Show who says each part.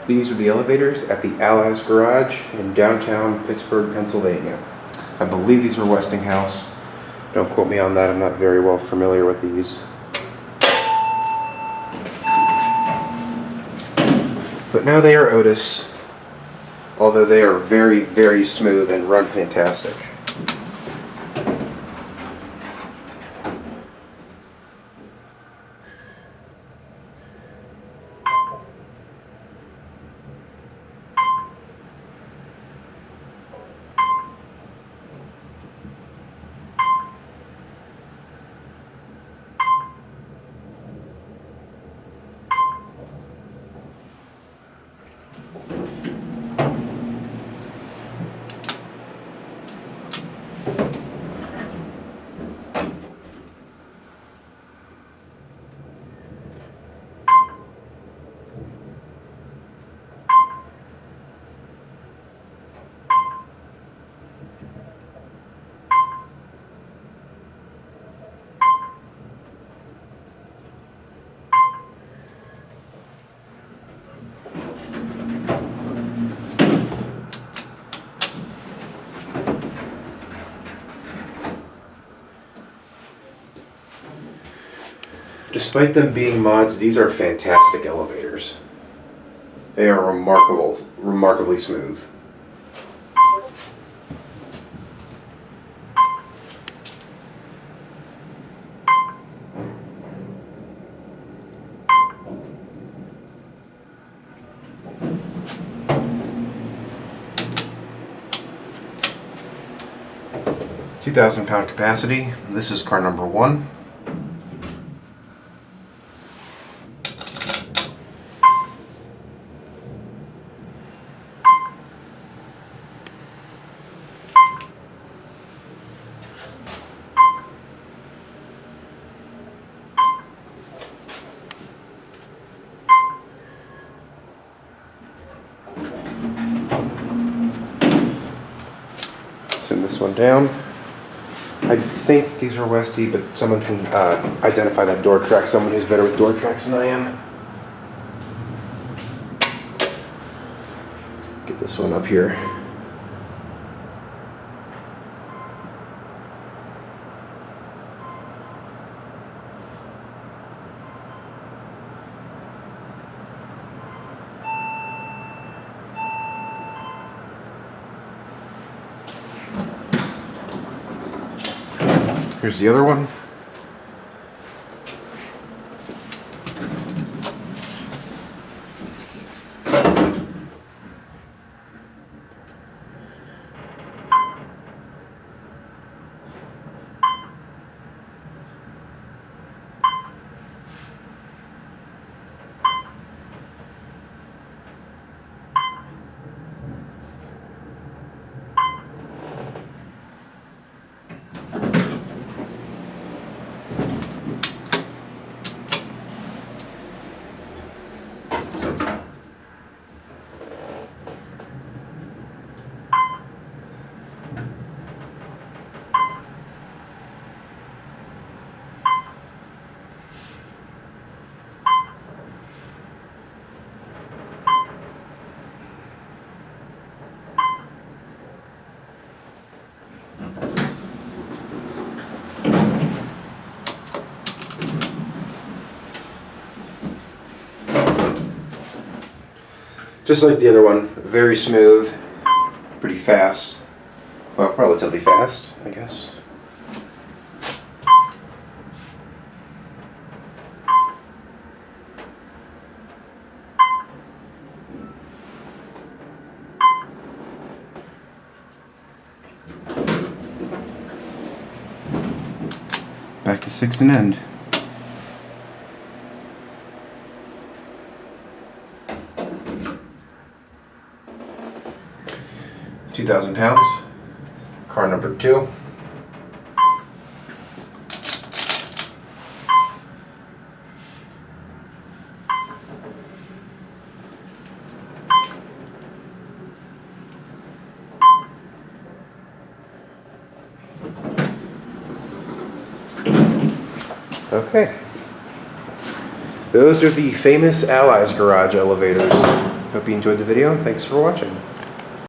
Speaker 1: These are the elevators at the Allies Garage in downtown Pittsburgh, Pennsylvania. I believe these were Westinghouse. Don't quote me on that, I'm not very well familiar with these. But now they are OTIS, although they are very, very smooth and run fantastic. Despite them being mods, these are fantastic elevators. They are remarkably smooth. £2,000 capacity. This is car number 1. Send this one down. I think these are Westy, but someone can identify that door track. Someone who's better with door tracks than I am. Get this one up here. Here's the other one. Just like the other one, very smooth, pretty fast. Well, relatively fast, I guess. Back to 6 and end. £2,000. Car number 2. Okay. Those are the famous Allies Garage elevators. Hope you enjoyed the video, and thanks for watching.